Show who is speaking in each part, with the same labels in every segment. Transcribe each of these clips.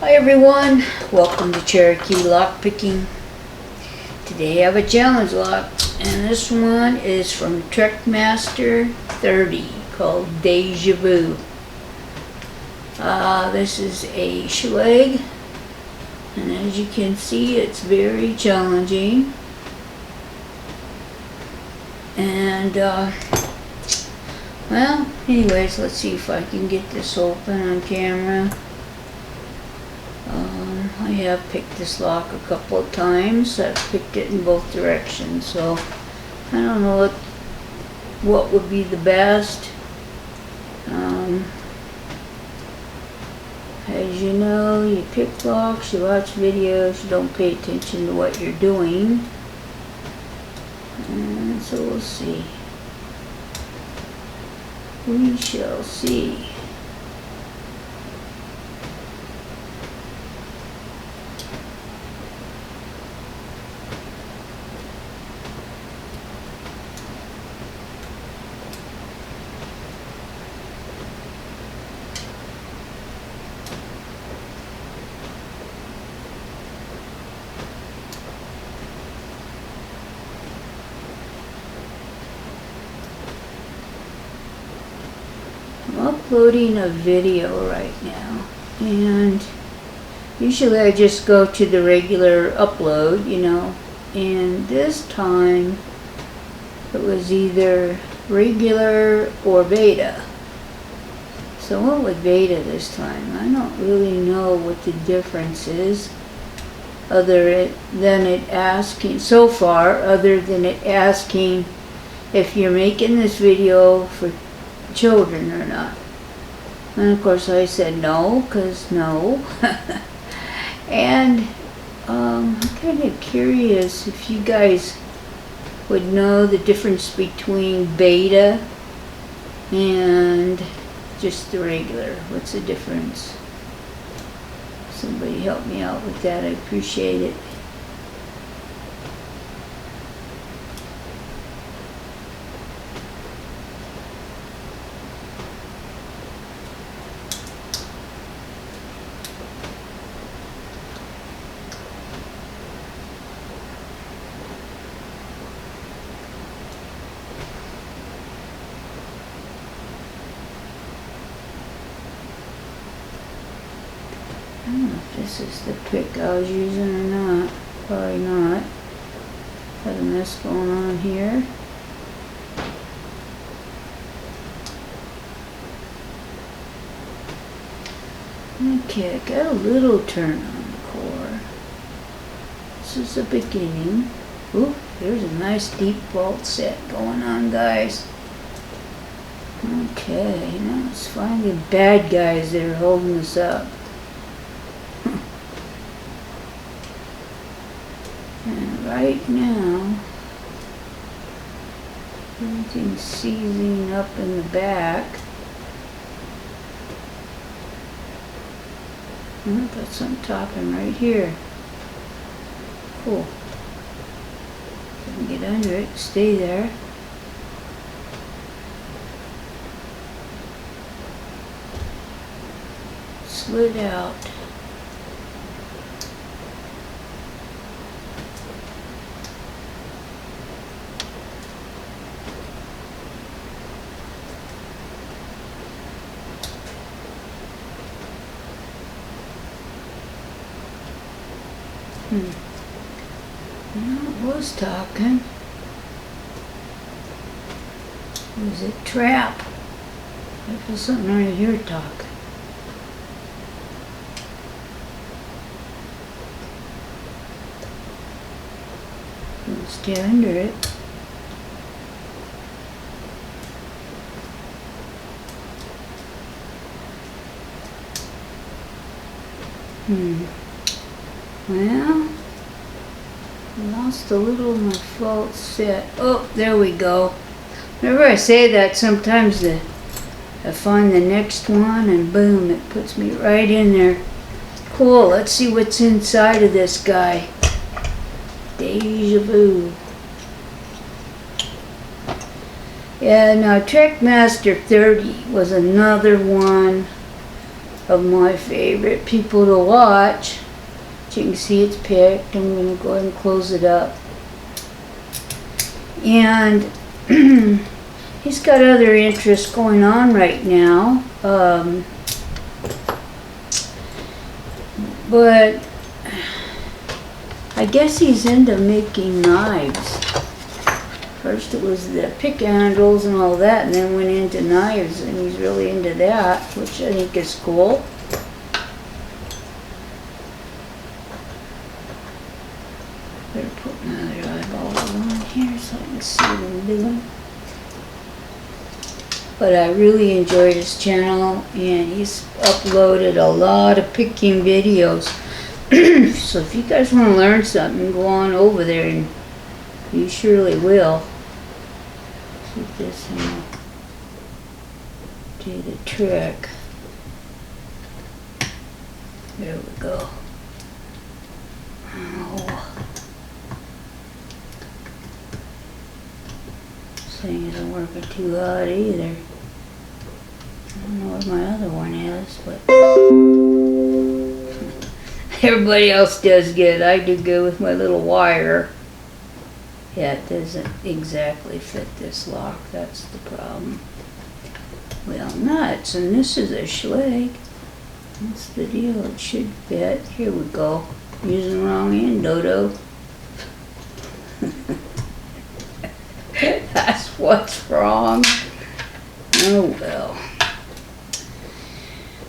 Speaker 1: Hi everyone, welcome to Cherokee Lockpicking. Today I have a challenge lock, and this one is from TREKMASTER30 called DEJA VU. This is a Schlage, and as you can see it's very challenging. And well, anyways, let's see if I can get this open on camera. I have picked this lock a couple of times. I've picked it in both directions, so I don't know what would be the best. As you know, you pick locks, you watch videos, you don't pay attention to what you're doing. And so we'll see. We shall see. I'm uploading a video right now, and usually I just go to the regular upload, you know, and this time it was either regular or beta. So I went with beta this time. I don't really know what the difference is other than it asking so far, other than it asking if you're making this video for children or not. And of course I said no, because no. And I'm kind of curious if you guys would know the difference between beta and just the regular. What's the difference? Somebody help me out with that, I appreciate it. I don't know if this is the pick I was using or not. Probably not. Got a mess going on here. Okay, got a little turn on the core. This is the beginning. Ooh, there's a nice deep vault set going on, guys. Okay, now let's find the bad guys that are holding us up. And right now, everything's seizing up in the back. Got some topping right here. Cool. If I can get under it, stay there. Slid out. Well, it was talking. It was a trap. I feel something right here talking. Let's stay under it. Well, I lost a little of my fault set. Oh, there we go. Whenever I say that, sometimes I find the next one and boom, it puts me right in there. Cool, let's see what's inside of this guy. DEJA VU. Yeah, now TREKMASTER30 was another one of my favorite people to watch. As you can see, it's picked. I'm going to go ahead and close it up. And he's got other interests going on right now. But I guess he's into making knives. First it was the pick handles and all that, and then went into knives, and he's really into that, which I think is cool. Better put my other eyeball on here so I can see what I'm doing. But I really enjoyed his channel, and he's uploaded a lot of picking videos. So if you guys want to learn something, go on over there, and you surely will. See if this will do the trick. There we go. Oh. This thing isn't working too hot either. I don't know where my other one is, but everybody else does good. I do good with my little wire. Yeah, it doesn't exactly fit this lock. That's the problem. Well, nuts, and this is a schleg. That's the deal. It should fit. Here we go. Using the wrong end, Dodo. That's what's wrong. Oh well.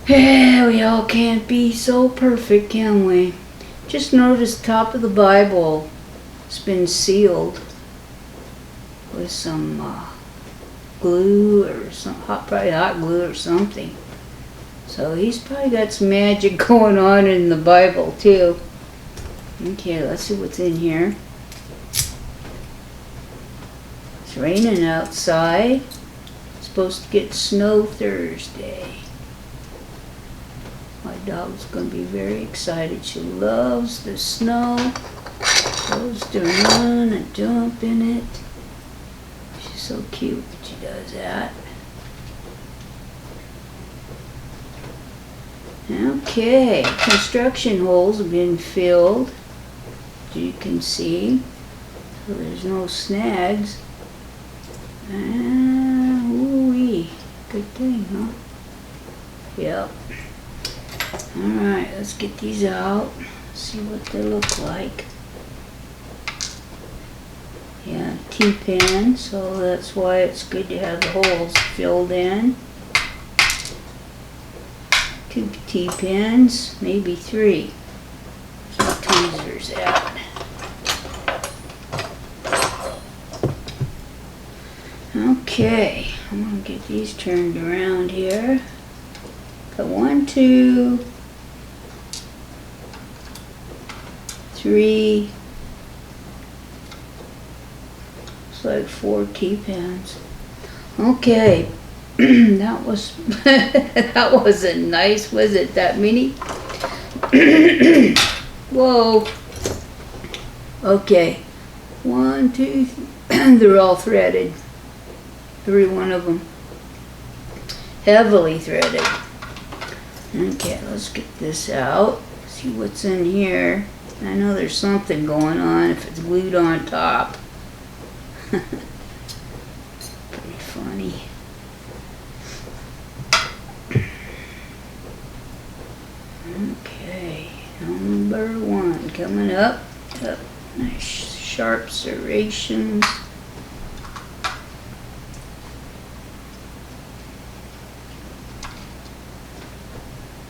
Speaker 1: Yeah, we all can't be so perfect, can we? Just notice the top of the Bible. It's been sealed with some glue or some probably hot glue or something. So he's probably got some magic going on in the Bible too. Okay, let's see what's in here. It's raining outside. It's supposed to get snow Thursday. My dog's going to be very excited. She loves the snow. Loves to run and jump in it. She's so cute that she does that. Okay, construction holes have been filled, as you can see. So there's no snags. Ooh-wee. Good thing, huh? Yep. Alright, let's get these out. See what they look like. Yeah, T-pin, so that's why it's good to have the holes filled in. 2 T-pins, maybe 3. There's no tweezers at. Okay, I'm going to get these turned around here. Got 1, 2, 3. It's like 4 T-pins. Okay. That was that wasn't nice, was it? That many? Whoa. Okay. 1, 2, they're all threaded. Every one of them. Heavily threaded. Okay, let's get this out. See what's in here. I know there's something going on if it's glued on top. Pretty funny. Okay, number 1 coming up. Nice sharp serrations.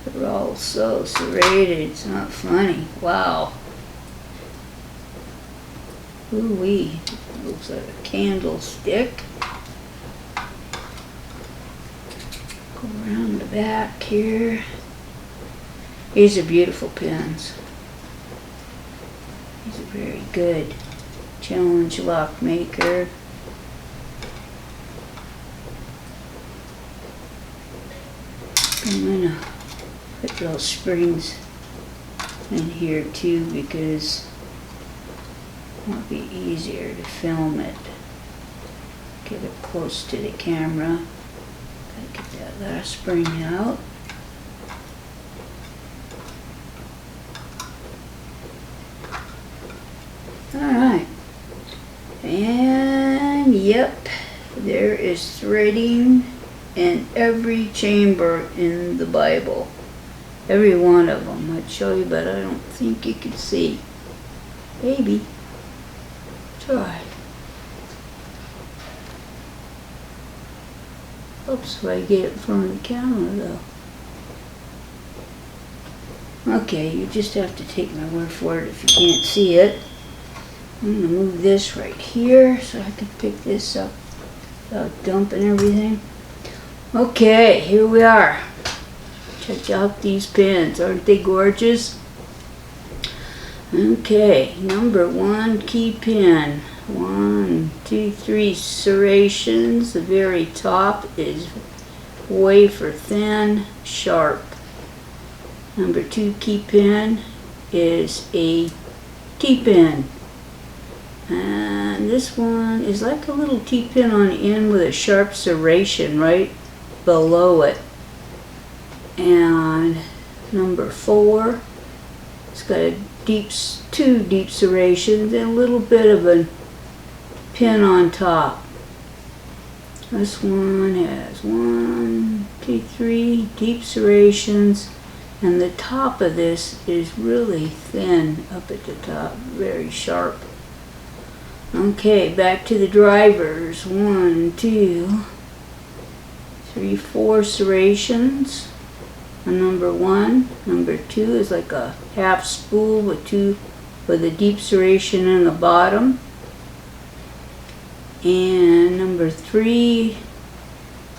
Speaker 1: They're all so serrated, it's not funny. Wow. Ooh-wee. Looks like a candlestick. Go around the back here. These are beautiful pins. These are very good. Challenge lock maker. I'm gonna put those springs in here too because it might be easier to film it. Get it close to the camera. Gotta get that last spring out. is threading in every chamber in the Bible. Every one of them. I'd show you, but I don't think you can see. Maybe. Try. Oops, if I get it in front of the camera though. Okay, you just have to take my word for it if you can't see it. I'm going to move this right here so I can pick this up without dumping everything. Okay, here we are. Check out these pins. Aren't they gorgeous? Okay, number 1 key pin. 1, 2, 3 serrations. The very top is wafer thin, sharp. Number 2 key pin is a T-pin. And this one is like a little T-pin on the end with a sharp serration right below it. And number 4, it's got two deep serrations and a little bit of a pin on top. This one has 1, 2, 3 deep serrations, and the top of this is really thin up at the top, very sharp. Okay, back to the drivers. 1, 2, 3, 4 serrations on number 1. Number 2 is like a half spool with a deep serration in the bottom. And number 3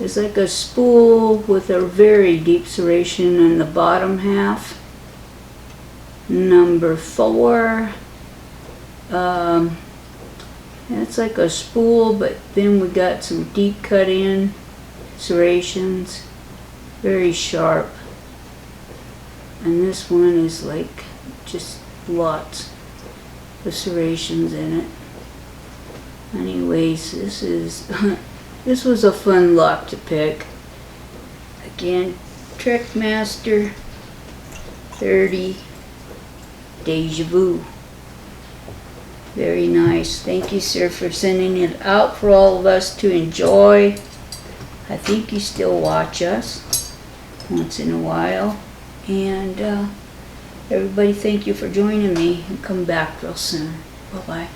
Speaker 1: is like a spool with a very deep serration in the bottom half. Number 4, it's like a spool, but then we got some deep cut in serrations, very sharp. And this one is like just lots of serrations in it. Anyways, this was a fun lock to pick. Again, TREKMASTER30 DEJA VU. Very nice. Thank you, sir, for sending it out for all of us to enjoy. I think you still watch us once in a while. And everybody, thank you for joining me, and come back real soon. Bye-bye.